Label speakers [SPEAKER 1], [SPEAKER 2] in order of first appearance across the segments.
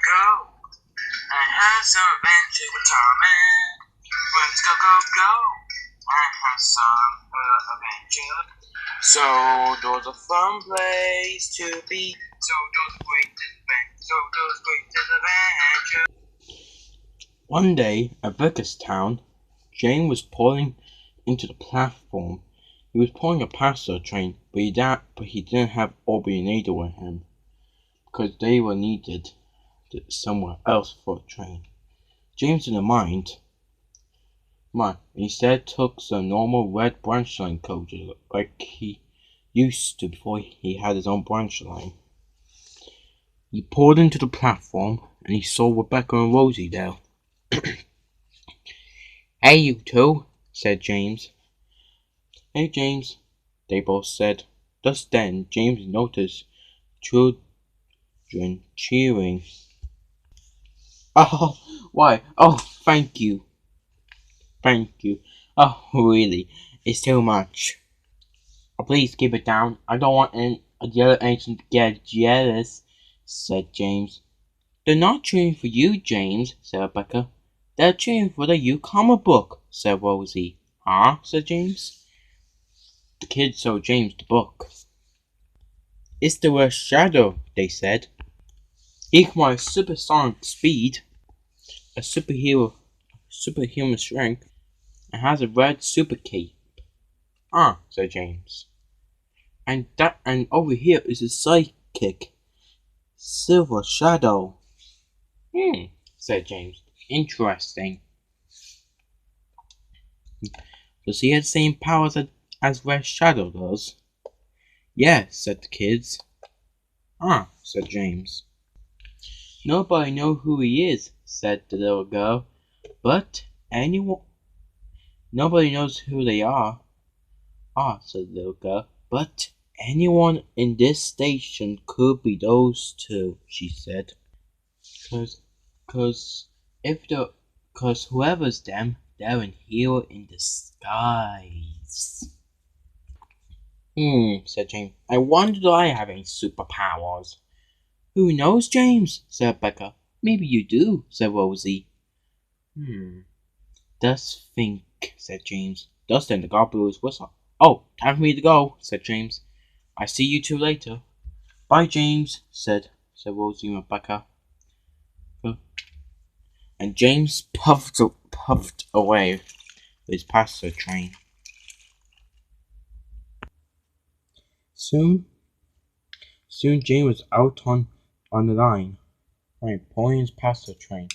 [SPEAKER 1] go. I have some adventure with Tom and let's go. I have some adventure. Sodor's a fun place to be. Sodor's greatest adventure. One day at Vickerstown, Jane was pulling into the platform. He was pulling a passenger train, but he didn't have Aubrey and Ada with him because they were needed somewhere else for a train. James didn't mind. Instead took some normal red branch line coaches like he used to before he had his own branch line. He pulled into the platform and he saw Rebecca and Rosie there. "Hey, you two," said James. "Hey, James," they both said. Just then, James noticed children cheering. "Oh, why? Oh, thank you. Oh, really, it's too much. Oh, please keep it down. I don't want the other agents to get jealous," said James. "They're not cheering for you, James," said Rebecca. "They're cheering for the You comic book," said Rosie. "Huh?" said James. The kids showed James the book. "It's the Red Shadow," they said. "He can supersonic speed, a superhuman strength, and has a red super cape." "Ah," said James. And over here is his sidekick, Silver Shadow." Said James. "Interesting. Does he have the same powers as Red Shadow does?" "Yeah," said the kids. "Ah," said James. "Nobody knows who he is," said the little girl. "But anyone. Nobody knows who they are." "Ah," said the little girl. "But anyone in this station could be those two," she said. Cause whoever's them, they're a hero in disguise." Said James. "I wonder do I have any superpowers?" "Who knows, James?" said Rebecca. "Maybe you do," said Rosie. "Just think," said James. Just then the guard blew his whistle. "Oh, time for me to go," said James. "I see you two later." "Bye, James," said Rosie and Rebecca. And James puffed away with his passenger train. Soon James was out on the line, pulling his passenger train.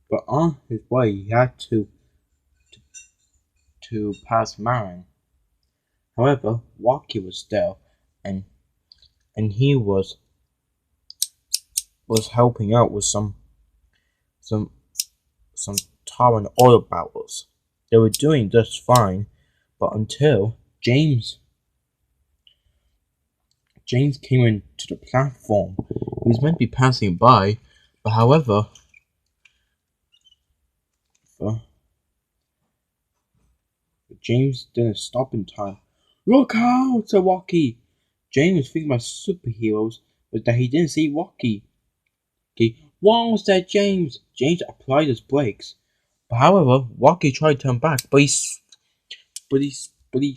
[SPEAKER 1] But on his way, he had to pass Marin. However, Walkie was there, and he was helping out with some tar and oil barrels. They were doing just fine, but until James came into the platform. He was meant to be passing by, but however, James didn't stop in time. "Look out!" said Walkie. James was thinking about superheroes, but that he didn't see Walkie. "Whoa!" said James. James applied his brakes, but however, Walkie tried to turn back, but he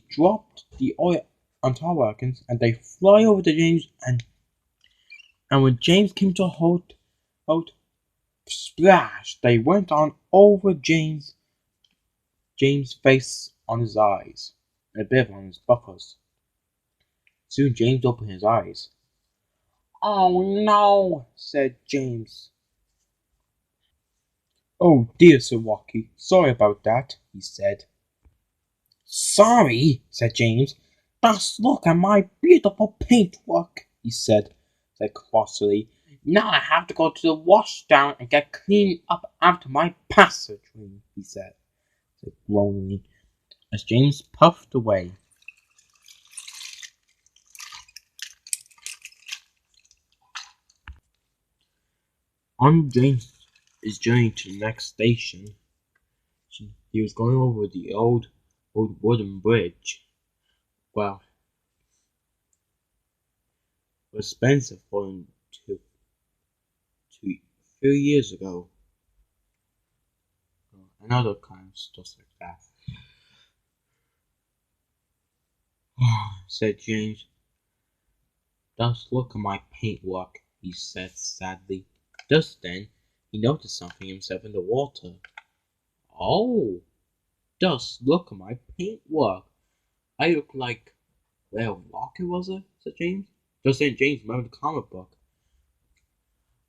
[SPEAKER 1] dropped the oil on tar wagons, and they fly over to James, and when James came to a halt, splash! They went on over James' face, on his eyes, and a bit on his buckles. Soon James opened his eyes. "Oh no!" said James. "Oh dear," said Walkie. "Sorry about that," he said. "Sorry," said James. "Just look at my beautiful paintwork," he said crossly. "Now I have to go to the washdown and get cleaned up after my passenger train," he said gloomily, as James puffed away. On James' journey to the next station, he was going over the old wooden bridge. Well, it was expensive for him to few years ago. Another kind of stuff like that. Said James. Just look at my paintwork, he said sadly. Just then, he noticed something himself in the water. Oh, just look at my paintwork. I look like where Walker was it? Said James. Just then James remembered the comic book.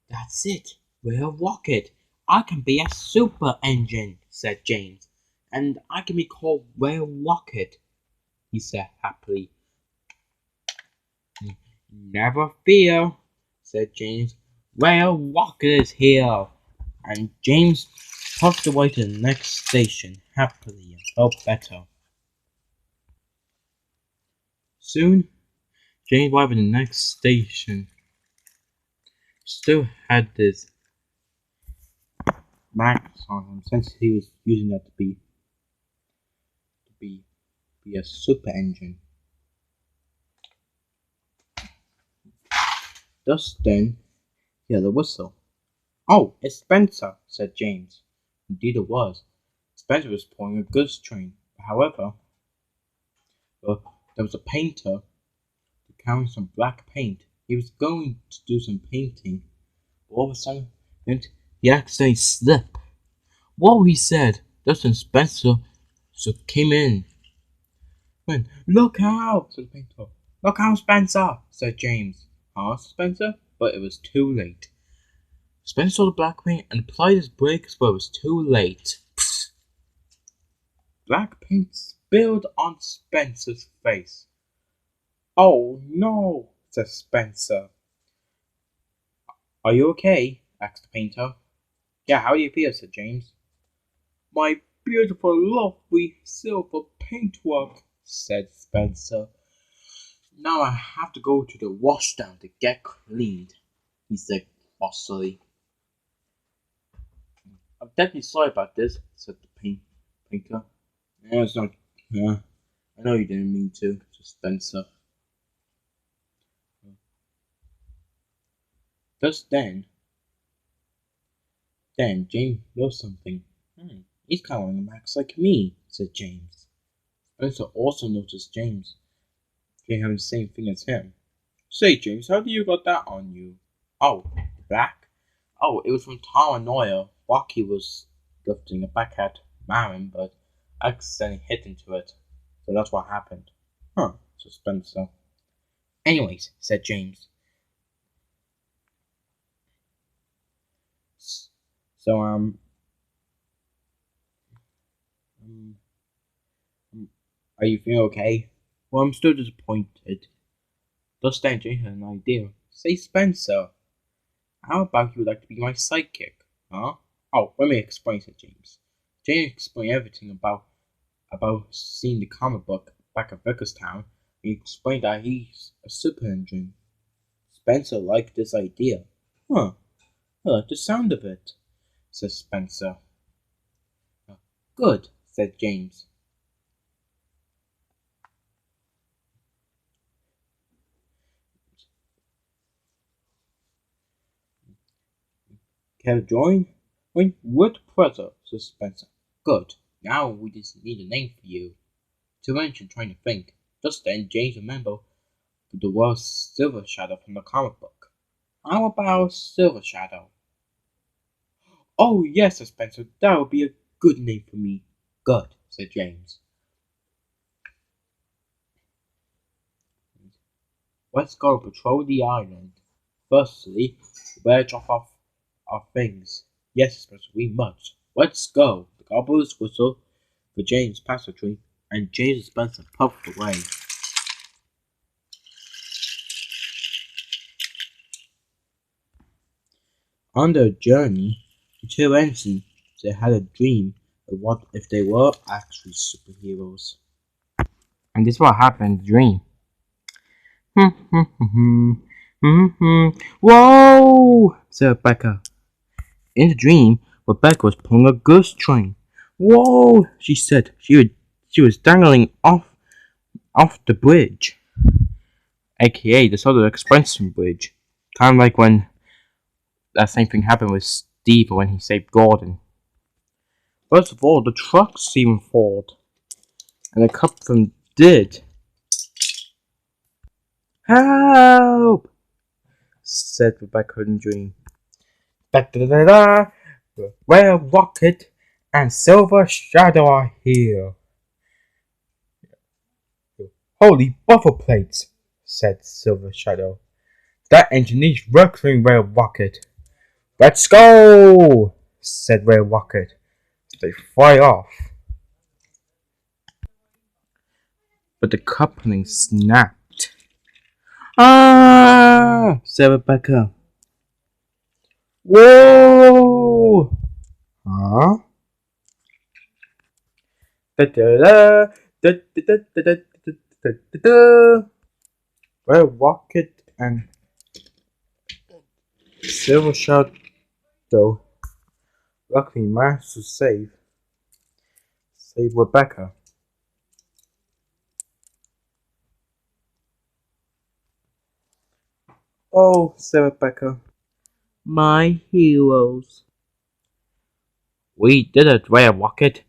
[SPEAKER 1] That's it. We'll walk it. I can be a super engine, said James. And I can be called Whale Rocket, he said happily. Never fear, said James. Whale Rocket is here. And James puffed away to the next station happily and felt better. Soon, James arrived at the next station. Still had this max on him since he was using that to be a super engine. Just then he heard a whistle. Oh, it's Spencer, said James. Indeed it was. Spencer was pulling a goods train. However, there was a painter carrying some black paint. He was going to do some painting. All of a sudden, he accidentally slipped. Whoa, he said. Just when Spencer came in. Look out, said the painter. Look out, Spencer, said James. Asked Spencer, but it was too late. Spencer saw the black paint and applied his brakes, but it was too late. Psst. Black paint spilled on Spencer's face. Oh no, said Spencer. Are you okay? Asked the painter. Yeah, how do you feel? Said James. My beautiful, lovely silver paintwork, said Spencer. Now I have to go to the washdown to get cleaned, he said crossly. I'm definitely sorry about this, said the painter. Yeah, it's not. Yeah, I know you didn't mean to, said Spencer. Just then James noticed something. He's kind of wearing a mask like me, said James. Spencer also noticed James having the same thing as him. Say, James, how do you got that on you? Oh, black? Oh, it was from paranoia. Rocky was lifting a back at Marin, but accidentally hit into it. So that's what happened. Huh, said Spencer. Anyways, said James. So, are you feeling okay? Well, I'm still disappointed. Just then, James had an idea. Say, Spencer, how about you would like to be my sidekick? Huh? Oh, let me explain, said James. James explained everything about seeing the comic book back at Vickerstown. He explained that he's a super engine. Spencer liked this idea. Huh, I like the sound of it, said Spencer. Good, said James. Can I join? With pleasure, said Spencer. Good. Now we just need a name for you. To mention, trying to think. Just then, James remembered the word Silver Shadow from the comic book. How about Silver Shadow? Oh, yes, said Spencer. That would be a good name for me. Good, said James. Let's go patrol the island. Firstly, we'll drop off our things. Yes, Spencer, we must. Let's go. The goblins whistle for James' passageway, and James and Spencer puffed away. On their journey, the two ensigns had a dream of what if they were actually superheroes. And this is what happened in the dream. Whoa! Said Rebecca. In the dream, Rebecca was pulling a goods train. Whoa! She said. She was dangling off the bridge, aka the Sodor Express Bridge. Kind of like when that same thing happened with Steve when he saved Gordon. First of all, the truck seemed Ford, and a couple of them did. Help! Said Rebecca in Dream. Da-da-da-da! Red Rocket and Silver Shadow are here. Holy buffer plates, said Silver Shadow. That engine needs working, Red Rocket. Let's go, said Red Rocket. They fly off. But the coupling snapped. Ah, said Rebecca. Whoa! Huh? Da-da-da, da-da-da-da-da-da-da-da. Red Rocket and Silver Shadow luckily managed to save Rebecca. Oh, said Rebecca. My heroes. We did it, Red Rocket,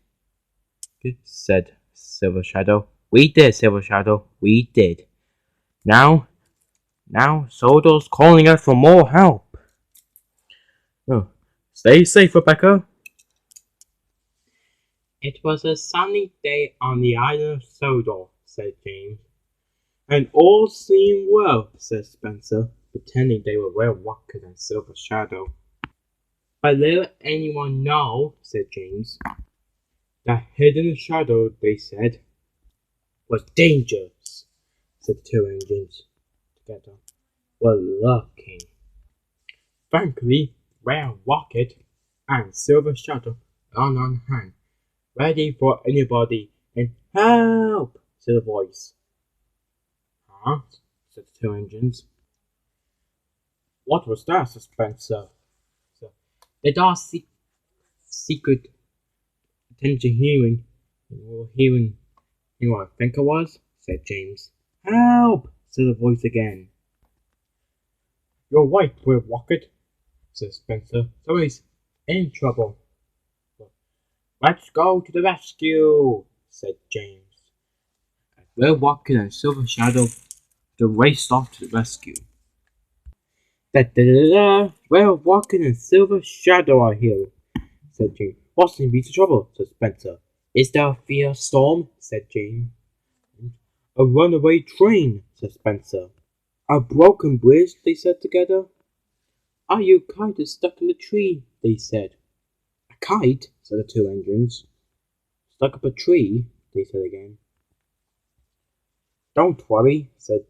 [SPEAKER 1] said Silver Shadow. We did, Silver Shadow. We did. Now Sodor's calling us for more help. Oh, stay safe, Rebecca. It was a sunny day on the island of Sodor, said James. And all seemed well, said Spencer, pretending they were Red Rocket and Silver Shadow. But little anyone know, said James, that hidden shadow, they said, was dangerous, said the two engines together. Were lurking. Frankly, Red Rocket and Silver Shadow on hand, ready for anybody, and help, said a voice. Huh? Said the two engines. What was that, said Spencer? The dark secret attention hearing. Hearing, you know what I think it was? Said James. Help! Said the voice again. You're right, Red Rocket, said Spencer. Somebody's in trouble. Let's go to the rescue, said James. Red Rocket and Silver Shadow raced off to the rescue. Da-da-da-da! Red Rocket and Silver Shadow are here, said James. What seems to be the trouble? Said Spencer. Is there a fear storm? Said James. A runaway train, said Spencer. A broken bridge, they said together. Are you kite is stuck in the tree? They said. A kite, said the two engines. Stuck up a tree, they said again. Don't worry, said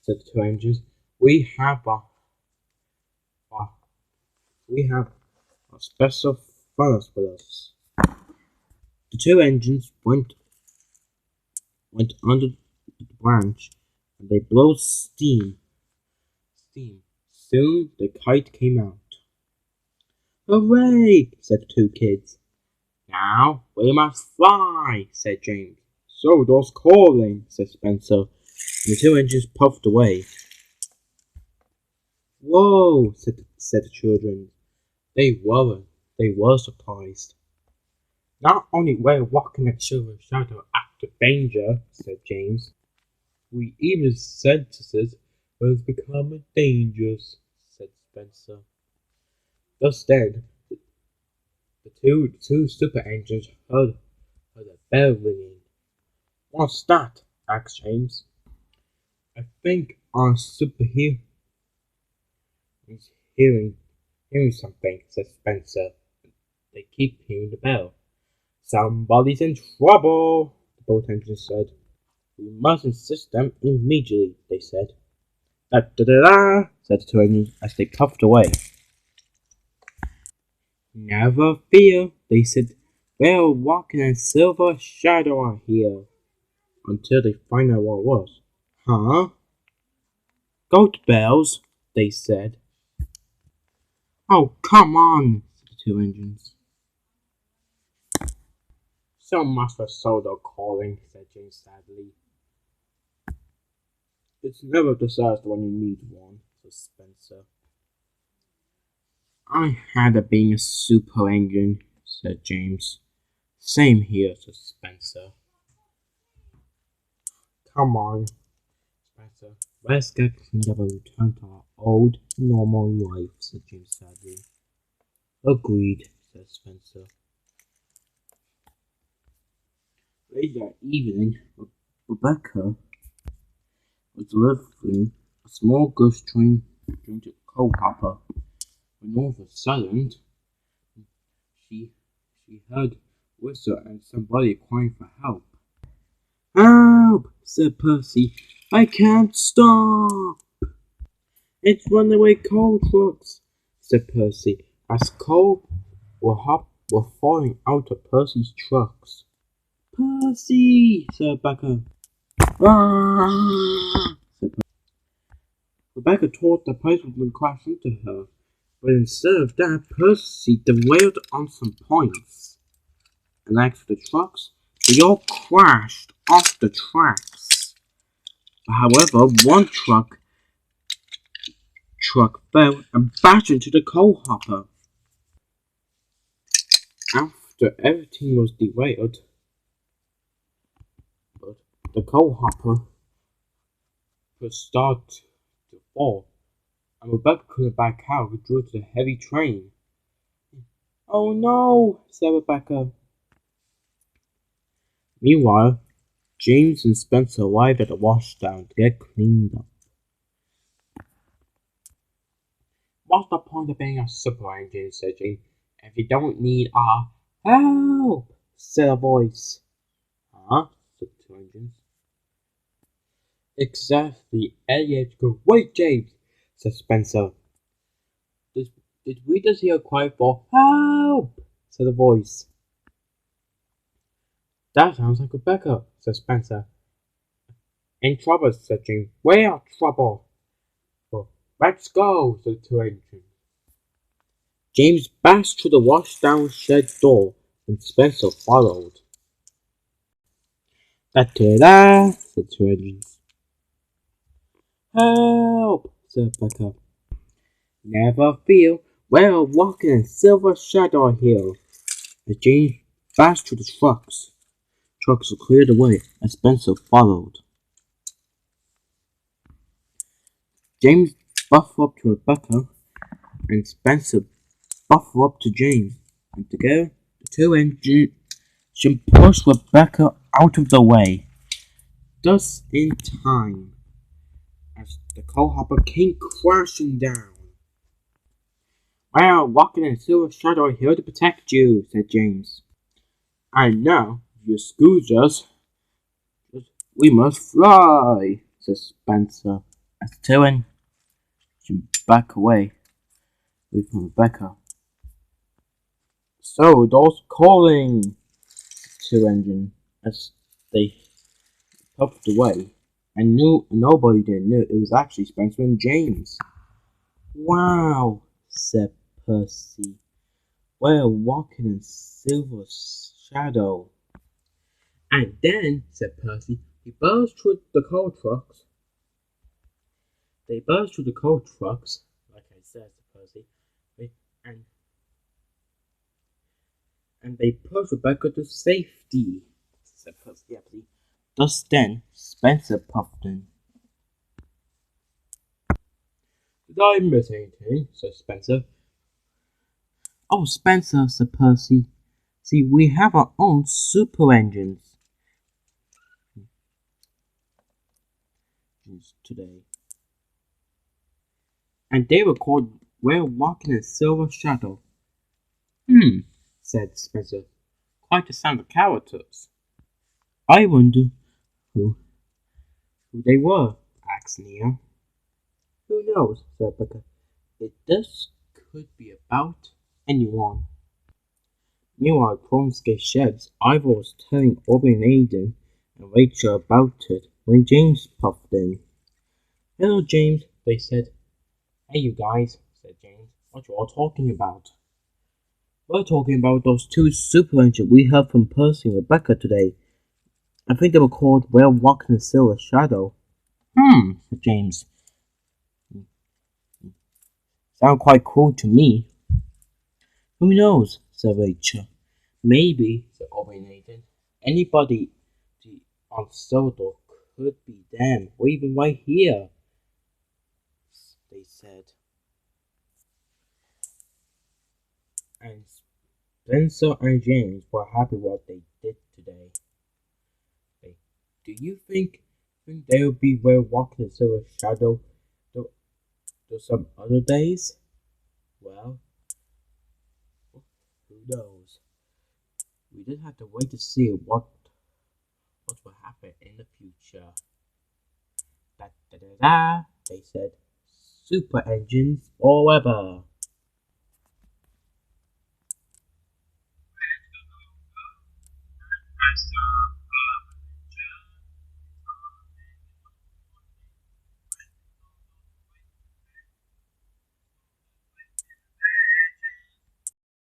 [SPEAKER 1] the two engines. We have a special furnace with us. The two engines went under the branch, and they blew steam. Soon the kite came out. Hooray! Said the two kids. Now we must fly, said James. Sodor's calling, said Spencer, and the two engines puffed away. Whoa, said the children. They were surprised. Not only were walking at Silver Shadow after danger, said James. We even sentences was becoming dangerous, said Spencer. Just then, the two super engines heard a bell ringing. What's that? Asked James. I think our superhero is hearing something, said Spencer. They keep hearing the bell. Somebody's in trouble, the boat engines said. We must assist them immediately, they said. Da-da-da-da, said the two engines as they puffed away. Never fear, they said. Red Rocket and Silver Shadow are here. Until they find out what it was. Huh? Goat bells, they said. Oh, come on, said the two engines. So much for Sodor calling, said James sadly. It's never a disaster when you need one, said Spencer. I had a being a super engine, said James. Same here, said Spencer. Come on, Spencer. Let's get cleaned up and return to our old, normal life, said James sadly. Agreed, said Spencer. Later that evening, Rebecca was delivering a small goods train to the coal hopper when all of a sudden she heard whistle and somebody crying for help. Help! Said Percy. I can't stop! It's runaway coal trucks, said Percy, as coal were falling out of Percy's trucks. Percy! Said Rebecca. Ah! Said Percy. Rebecca thought the place would crash into her, but instead of that, Percy derailed on some points. And next to the trucks, they all crashed off the tracks. However, one truck fell and bashed into the coal hopper. After everything was derailed, the coal hopper started to fall, and Rebecca couldn't back out due to the heavy train. Oh no, said Rebecca. Meanwhile, James and Spencer arrived at the washdown to get cleaned up. What's the point of being a super engine, said James, if you don't need our help, said a voice. Huh? Said the two engines. Exactly, Elliot. Wait, James, said Spencer. Did we just hear a cry for help? Said a voice. That sounds like Rebecca, said Spencer. In trouble, said James. We're in trouble. Well, let's go, said the two engines. James bashed through the washdown shed door, and Spencer followed. Da-da-da, said the two engines. Help, said Rebecca. Never fear, we're walking in Silver Shadow Hill. As James bashed through the trucks. Trucks cleared away, and Spencer followed. James buffed up to Rebecca, and Spencer buffed up to James, and together the two engines pushed Rebecca out of the way. Just in time, as the coal hopper came crashing down. We're walking in Silver Shadow Hill to protect you, said James. And now, if you excuse us, we must fly, said Spencer, as the two engines back away from Rebecca. Sodor's calling, two engines, as they puffed away, and nobody knew it was actually Spencer and James. Wow, said Percy. We're walking in Silver Shadow. And then, said Percy, he burst through the coal trucks. They burst through the coal trucks, like I said, said Percy, and they pushed Rebecca to safety, said Percy. Just then, Spencer puffed in. Did I miss anything? Said Spencer. Oh, Spencer, said Percy. See, we have our own super engines today. And they were called We're Walking in Silver Shadow. Said Spencer. Quite a sound of characters. I wonder who they were, asked Nia. Who knows, said Rebecca. This could be about anyone. Meanwhile, at Chromescape Sheds, Ivor was telling Aubrey and Aidan and Rachel about it when James puffed in. Hello, James, they said. Hey, you guys, said James. What you all talking about? We're talking about those two super engines we heard from Percy and Rebecca today. I think they were called We're Walking in Silver Shadow. Said James. Sound quite cool to me. Who knows, said Rachel. Maybe, said Obi Nathan. Anybody on Sodor could be them, or even right here, they said. And Spencer and James were happy what they did today. Do you think they'll be well walking in Silver Shadow to some other days? Well, who knows? We just have to wait to see what will happen in the future. Da da da da, they said. Super engines forever.